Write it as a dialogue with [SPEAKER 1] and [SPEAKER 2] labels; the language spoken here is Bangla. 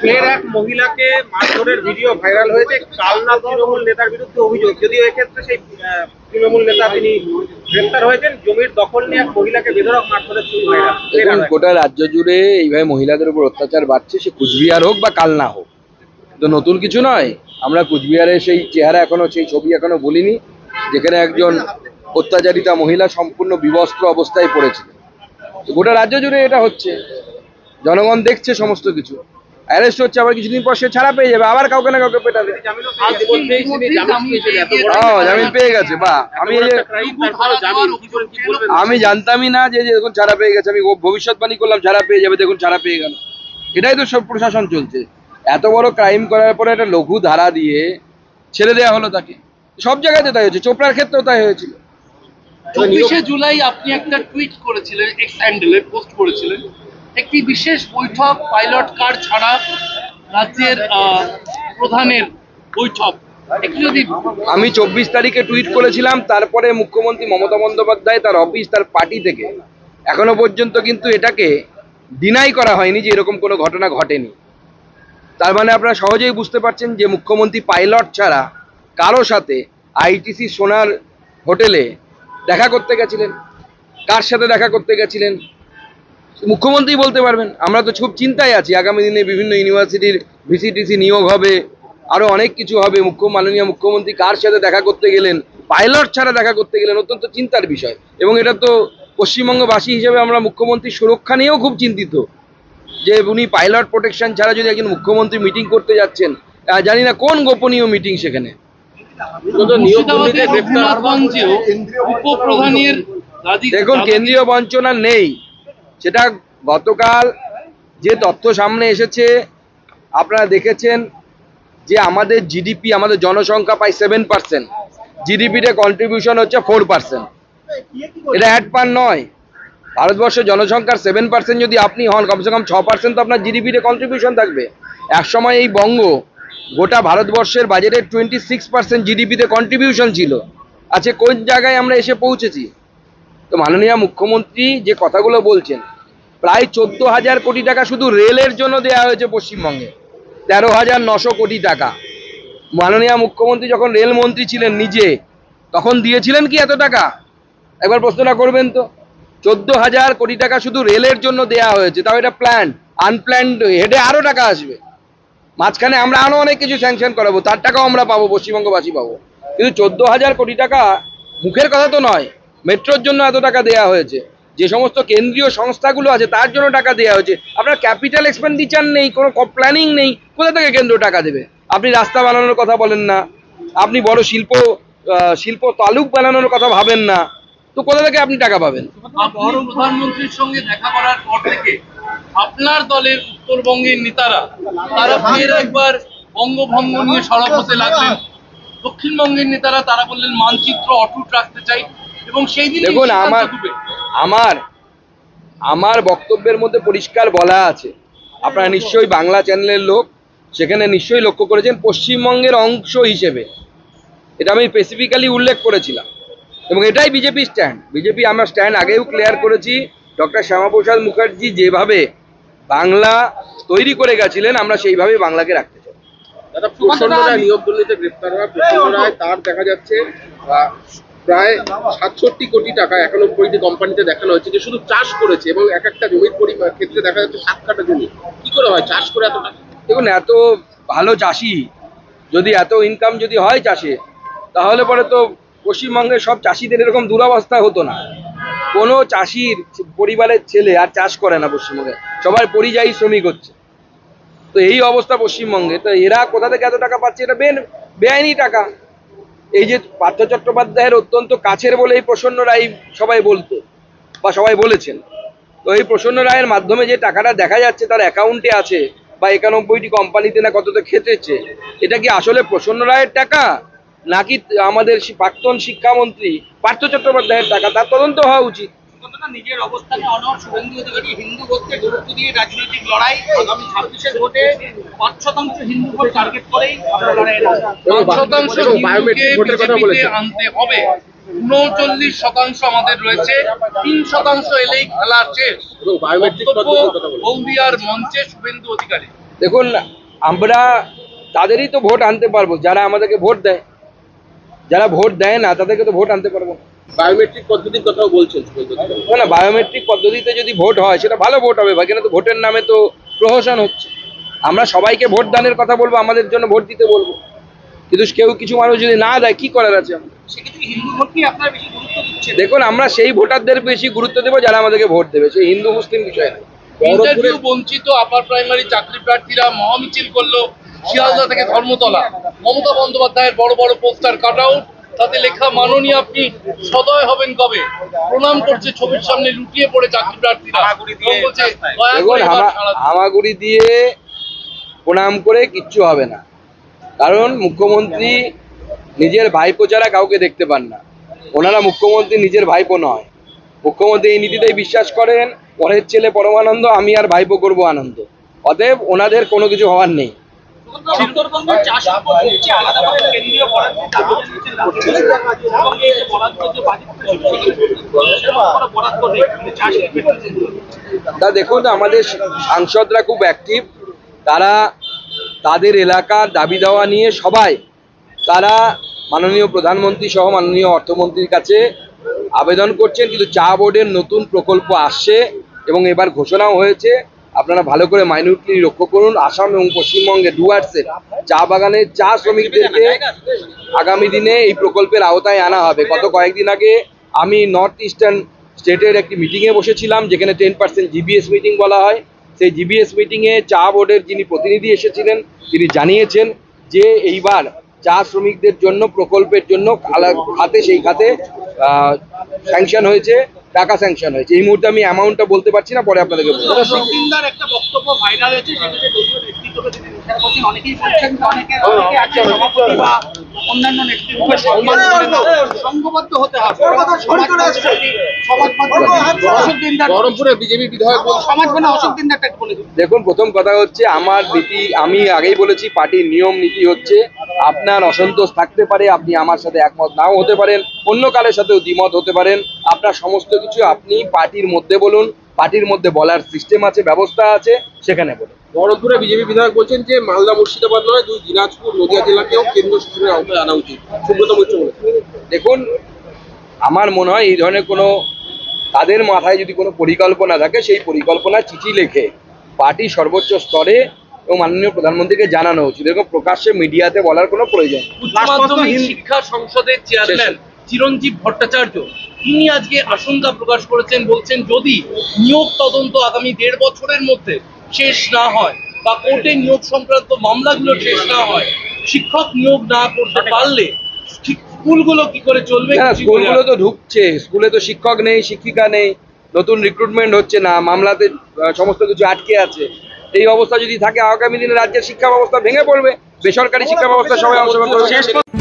[SPEAKER 1] ফের এক মহিলাকে মারধরের ভিডিও ভাইরাল হয়েছে কালনা তৃণমূল নেতার বিরুদ্ধে অভিযোগ, যদিও এক্ষেত্রে সেই তৃণমূল নেতা তিনি গ্রেফতার হয়েছেন। জমির দখল নিয়ে এক মহিলাকে বেধড়ক মারধরের ছবি ভাইরাল।
[SPEAKER 2] দেখুন, গোটা রাজ্য জুড়ে এইভাবে মহিলাদের উপর অত্যাচার বাড়ছে, সে কুচবিহার হোক বা কালনা হোক, তো নতুন কিছু নয়। আমরা কুচবিহারের সেই চেহারা এখনো, সেই ছবি এখনো বলিনি, যেখানে একজন অত্যাচারিতা মহিলা সম্পূর্ণ বিবস্ত্র অবস্থায় পড়েছিল। গোটা রাজ্য জুড়ে এটা হচ্ছে, জনগণ দেখছে সমস্ত কিছু। অ্যারেস্ট হচ্ছে, আবার কিছুদিন পর সে ছাড়া পেয়ে যাবে, আবার কাউকে না কাউকে পেটাবে। জামিন পেয়ে গেছে, বা আমি জানতামই না যে দেখুন ছাড়া পেয়ে গেছে। আমি ভবিষ্যৎবাণী করলাম ছাড়া পেয়ে যাবে, দেখুন ছাড়া পেয়ে গেল। এটাই তো সব প্রশাসন চলছে। এত বড় ক্রাইম করার পরে একটা লঘু ধারা দিয়ে ছেড়ে দেওয়া হলো তাকে। সব জায়গাতে তাই হচ্ছে, চোপড়ার ক্ষেত্রেও তাই হয়েছিল।
[SPEAKER 3] 24শে জুলাই আপনি একটা টুইট করেছিলেন, এক্স হ্যান্ডেলে পোস্ট করেছিলেন, একটি বিশেষ বৈঠক, পাইলট কার ছাড়া রাজ্যের প্রধানের বৈঠক।
[SPEAKER 2] আমি 24 তারিখে টুইট করেছিলাম, তারপরে মুখ্যমন্ত্রী মমতা বন্দ্যোপাধ্যায়, তার অফিস, তার পার্টি থেকে এখনো পর্যন্ত কিন্তু এটাকে ডিনাই করা হয়নি যে এরকম কোনো ঘটনা ঘটেনি। তার মানে আপনারা সহজেই বুঝতে পারছেন যে মুখ্যমন্ত্রী পাইলট ছাড়া কারো সাথে আইটিসি সোনার হোটেলে দেখা করতে গেছিলেন, কার সাথে দেখা করতে গেছিলেন মুখ্যমন্ত্রী বলতে পারবেন। আমরা তো খুব চিন্তায় আছি, আগামী দিনে বিভিন্ন ইউনিভার্সিটির ভিসিটিসি নিয়োগ হবে, আরও অনেক কিছু হবে। মাননীয় মুখ্যমন্ত্রী কার সাথে দেখা করতে গেলেন, পাইলট ছাড়া দেখা করতে গেলেন, অত্যন্ত চিন্তার বিষয়। এবং এটা তো পশ্চিমবঙ্গবাসী হিসেবে আমরা মুখ্যমন্ত্রীর সুরক্ষা নিয়েও খুব চিন্তিত, যে উনি পাইলট প্রোটেকশন ছাড়া যদি একজন মুখ্যমন্ত্রী মিটিং করতে যাচ্ছেন, জানি না কোন গোপনীয় মিটিং সেখানে। দেখুন, কেন্দ্রীয় বঞ্চনা নেই, সেটা গতকাল যে তথ্য সামনে এসেছে আপনারা দেখেছেন, যে আমাদের জিডিপি, আমাদের জনসংখ্যা প্রায় 7%, জিডিপিতে কন্ট্রিবিউশন হচ্ছে 4%। এটা অ্যাডপান নয়। ভারতবর্ষের জনসংখ্যার 7% যদি আপনি হন, কমসে কম 6% তো আপনার জিডিপিতে কন্ট্রিবিউশন থাকবে। একসময় এই বঙ্গ গোটা ভারতবর্ষের বাজেটের 26% জিডিপিতে কন্ট্রিবিউশন ছিল। আচ্ছা, কোন জায়গায় আমরা এসে পৌঁছেছি? তো মাননীয় মুখ্যমন্ত্রী যে কথাগুলো বলছেন, প্রায় 14,000 কোটি টাকা শুধু রেলের জন্য দেওয়া হয়েছে পশ্চিমবঙ্গে, 13,900 কোটি টাকা। মাননীয় মুখ্যমন্ত্রী যখন রেলমন্ত্রী ছিলেন নিজে, তখন দিয়েছিলেন কি এত টাকা? একবার প্রশ্নটা করবেন তো। 14,000 কোটি টাকা শুধু রেলের জন্য দেওয়া হয়েছে, তাও এটা প্ল্যান্ড। আনপ্ল্যান্ড হেডে আরও টাকা আসবে, মাঝখানে আমরা আরও অনেক কিছু স্যাংশন করাবো, তার টাকাও আমরা পাবো, পশ্চিমবঙ্গবাসী পাবো। কিন্তু 14,000 কোটি টাকা মুখের কথা তো নয়। মেট্রোর জন্য এত টাকা দেওয়া হয়েছে, যে সমস্ত কেন্দ্রীয় সংস্থাগুলো আছে তার জন্য টাকা দেওয়া হয়েছে। আপনার ক্যাপিটাল এক্সপেন্ডিচার নেই, কোনো প্ল্যানিং নেই, কোথা থেকে কেন্দ্র টাকা দেবে? আপনি রাস্তা বানানোর কথা বলেন না, আপনি বড় শিল্প তালুক বানানোর কথা ভাবেন না, তো কোথা থেকে আপনি টাকা পাবেন?
[SPEAKER 3] প্রধানমন্ত্রীর সঙ্গে দেখা করার পর থেকে আপনার দলের উত্তরবঙ্গের নেতারা তারা ফের একবার বঙ্গভঙ্গ নিয়ে সরব হতে লাগলেন। দক্ষিণবঙ্গের নেতারা তারা বললেন মানচিত্র অটুট রাখতে চাই, এবং সেই দিন
[SPEAKER 2] দেখুন, আমার বক্তব্যের মধ্যে পরিষ্কার বলা আছে, আপনারা নিশ্চয়ই বাংলা চ্যানেলের লোক, সেখানে নিশ্চয়ই লক্ষ্য করেছেন, পশ্চিমবঙ্গের অংশ হিসেবে এটা আমি স্পেসিফিক্যালি উল্লেখ করেছিলাম। এবং এটাই বিজেপি স্ট্যান্ড। বিজেপি আমরা স্ট্যান্ড আগেও ক্লিয়ার করেছি। ডক্টর শ্যামাপ্রসাদ মুখার্জি যেভাবে বাংলা তৈরি করে গেছিলেন, আমরা সেইভাবেই বাংলাকে রাখতে চাই।
[SPEAKER 1] দাদা, প্রসন্ন রায় নিয়োগ দুর্নীতিতে গ্রেফতার হওয়া প্রসন্ন রায়, তার দেখা যাচ্ছে প্রায় 67 কোটি টাকা 91টি কোম্পানিতে দেখানো হচ্ছে যে শুধু চাষ করেছে, এবং এক একটা জমির ক্ষেত্রে দেখা যাচ্ছে 7 কাঠা জমি। কি করে হয় চাষ করে এত টাকা?
[SPEAKER 2] দেখুন, এত ভালো চাষি যদি, এত ইনকাম যদি হয় চাষে, তাহলে পরে তো পশ্চিমবঙ্গের সব চাষিদের এরকম দুরবস্থা হতো না। কোনো চাষির পরিবারের ছেলে আর চাষ করে না পশ্চিমবঙ্গে, সবাই পরিযায়ী শ্রমিক হচ্ছে। তো এই অবস্থা পশ্চিমবঙ্গে, তো এরা কোথা থেকে এত টাকা পাচ্ছে? এটা বেআইনি টাকা। এই যে পার্থ চট্টোপাধ্যায়ের অত্যন্ত কাছের বলে এই প্রসন্ন রায় সবাই বলতো, বা সবাই বলেছেন, তো এই প্রসন্ন রায়ের মাধ্যমে যে টাকাটা দেখা যাচ্ছে তার অ্যাকাউন্টে আছে, বা 91টি কোম্পানিতে না কতটা খেটেছে, এটা কি আসলে প্রসন্ন রায়ের টাকা, নাকি আমাদের প্রাক্তন শিক্ষামন্ত্রী পার্থ চট্টোপাধ্যায়ের টাকা? তার তদন্ত হওয়া উচিত।
[SPEAKER 3] নিজের অবস্থানে অনড় শুভেন্দু অধিকারী হিন্দু ভোটকে গুরুত্ব দিয়ে রাজনৈতিক লড়াই, আগামী 26-এর ভোটে 5% হিন্দু ভোট টার্গেট করেই আমরা লড়াই, 5% হিন্দুকে আনতে হবে। 39% আমাদের রয়েছে, 3% এলেই খেলা শেষ। বৌদিয়ার মঞ্চে শুভেন্দু অধিকারী।
[SPEAKER 2] দেখুন, আমরা তাদেরই তো ভোট আনতে পারবো যারা আমাদেরকে ভোট দেয়। যারা ভোট দেয় না তাদেরকে তো ভোট আনতে পারবো না।
[SPEAKER 1] বায়োমেট্রিক পদ্ধতির কথাও বলছেন
[SPEAKER 2] না, বায়োমেট্রিক পদ্ধতিতে যদি ভোট হয় সেটা ভালো ভোট হবে, এখানে তো ভোটের নামে তো প্রহসন হচ্ছে। আমরা সবাইকে ভোট দানের কথা বলবো, আমাদের জন্য ভোট দিতে বলবো, কিন্তু কেউ কিছু মানুষ যদি না দেয় কি করার আছে?
[SPEAKER 3] সেক্ষেত্রে হিন্দু ভোটকে আপনারা বেশি গুরুত্ব দিচ্ছেন?
[SPEAKER 2] দেখুন, আমরা সেই ভোটারদের বেশি গুরুত্ব দেবো যারা আমাদেরকে ভোট দেবে, সেই হিন্দু মুসলিম বিষয় না।
[SPEAKER 4] ইন্টারভিউ বঞ্চিত আপার প্রাইমারি চাকরি প্রার্থীরা মহামিছিল করলো শিয়ালদা থেকে ধর্মতলা। মমতা বন্দ্যোপাধ্যায়ের বড় বড় পোস্টার কাট আউট, তাতে লেখা মাননীয় আপনি সদয় হবেন কবে। প্রণাম করছে ছবির সামনে লুটিয়ে পড়ে চাকরি প্রার্থীরা। বলছে
[SPEAKER 2] দেখুন, হামাগুড়ি দিয়ে প্রণাম করে কিচ্ছু হবে না, কারণ মুখ্যমন্ত্রী নিজের ভাইপো ছাড়া কাউকে দেখতে পান না। ওনারা মুখ্যমন্ত্রী নিজের ভাইপো নয়, মুখ্যমন্ত্রী এই নীতিতেই বিশ্বাস করেন, পরের ছেলে পরমানন্দ, আমি আর ভাইপো করবো আনন্দ। অতএব ওনাদের কোনো কিছু হওয়ার নেই।
[SPEAKER 3] উত্তরবঙ্গের চাষ সবচেয়ে আলাদাভাবে কেন্দ্রীয় বরাদ্দ দাবি জানিয়েছেন এবং এই যে বরাদ্দ যে বরাদ্দ নেই চাষ।
[SPEAKER 2] তা দেখুন, আমাদের সাংসদরা খুব অ্যাক্টিভ, তারা তাদের এলাকার দাবি দেওয়া নিয়ে সবাই তারা মাননীয় প্রধানমন্ত্রী সহ মাননীয় অর্থমন্ত্রীর কাছে আবেদন করছেন। কিন্তু চা বোর্ডের নতুন প্রকল্প আসছে এবং এবার ঘোষণাও হয়েছে, আপনারা ভালো করে মাইনিউটলি লক্ষ্য করুন। আসাম এবং পশ্চিমবঙ্গে ডুয়ার্সের চা বাগানের চা শ্রমিকদেরকে আগামী দিনে এই প্রকল্পের আওতায় আনা হবে। গত কয়েকদিন আগে আমি নর্থ ইস্টার্ন স্টেটের একটি মিটিংয়ে বসেছিলাম, যেখানে 10% জিবিএস মিটিং বলা হয়। সেই জিবিএস মিটিংয়ে চা বোর্ডের যিনি প্রতিনিধি এসেছিলেন তিনি জানিয়েছেন যে এইবার চা শ্রমিকদের জন্য প্রকল্পের জন্য খাতে সেই খাতে স্যাংশন হয়েছে, টাকা স্যাংশন হয়েছে। এই মুহূর্তে আমি অ্যামাউন্টটা বলতে পারছি না, পরে আপনাদেরকে বলবো।
[SPEAKER 3] দিনদার একটা বক্তব্য ভাইরাল হয়েছে, সেটাতে দলীয় নেতৃত্বকে তিনি নিশানা করছেন। অনেকেই বলছেন অনেকে আছে সভাপতি বা অন্যান্য নেতৃত্বকে সংঘবদ্ধ হতে হবে।
[SPEAKER 1] বহরমপুরে বিজেপি বিধায়ক
[SPEAKER 3] সমাজ মানে অশোক দিনদারটা বলে দিন।
[SPEAKER 2] দেখুন, প্রথম কথা হচ্ছে আমার নীতি, আমি আগেই বলেছি পার্টির নিয়ম নীতি হচ্ছে আপনার অসন্তোষ থাকতে পারে, আপনি আমার সাথে একমত নাও হতে পারেন, অন্য কারোর সাথেও দ্বিমত হতে পারেন, আপনার সমস্ত কিছু আপনি পার্টির মধ্যে বলুন, পার্টির মধ্যে বলার সিস্টেম আছে, ব্যবস্থা আছে, সেখানে বলুন।
[SPEAKER 1] বহরমপুরে বিজেপি বিধায়ক বলছেন যে মালদা মুর্শিদাবাদ নয়, দুই দিনাজপুর নদিয়া জেলাকেও কেন্দ্র শাসনের আওতায় আনা উচিত। সুব্রত মৈত্র বলেছেন।
[SPEAKER 2] দেখুন, আমার মনে হয় এই ধরনের কোনো তাদের মাথায় যদি কোনো পরিকল্পনা থাকে, সেই পরিকল্পনা চিঠি লিখে পার্টি সর্বোচ্চ স্তরে এবং মাননীয় প্রধানমন্ত্রীকে জানানো উচিত। এরকম প্রকাশ্যে মিডিয়াতে বলার কোনো প্রয়োজন নেই।
[SPEAKER 4] উচ্চ মাধ্যমিক শিক্ষা সংসদের চেয়ারম্যান চিরঞ্জীব ভট্টাচার্য তিনি আজকে আশঙ্কা প্রকাশ করেছেন, বলছেন যদি নিয়োগ তদন্ত আগামী 1.5 বছরের মধ্যে শেষ না হয় বা কোর্টে নিয়োগ সংক্রান্ত মামলাগুলো শেষ না হয়, শিক্ষক নিয়োগ না করতে পারলে স্কুলগুলো কি করে চলবে?
[SPEAKER 2] স্কুলগুলো তো ঢুকছে, স্কুলে তো শিক্ষক নেই, শিক্ষিকা নেই, নতুন রিক্রুটমেন্ট হচ্ছে না, মামলাতে সমস্ত কিছু আটকে আছে। এই অবস্থা যদি থাকে, আগামী দিনে রাজ্যের শিক্ষা ব্যবস্থা ভেঙে পড়বে, বেসরকারি শিক্ষা ব্যবস্থা সবাই অংশগ্রহণ করবে।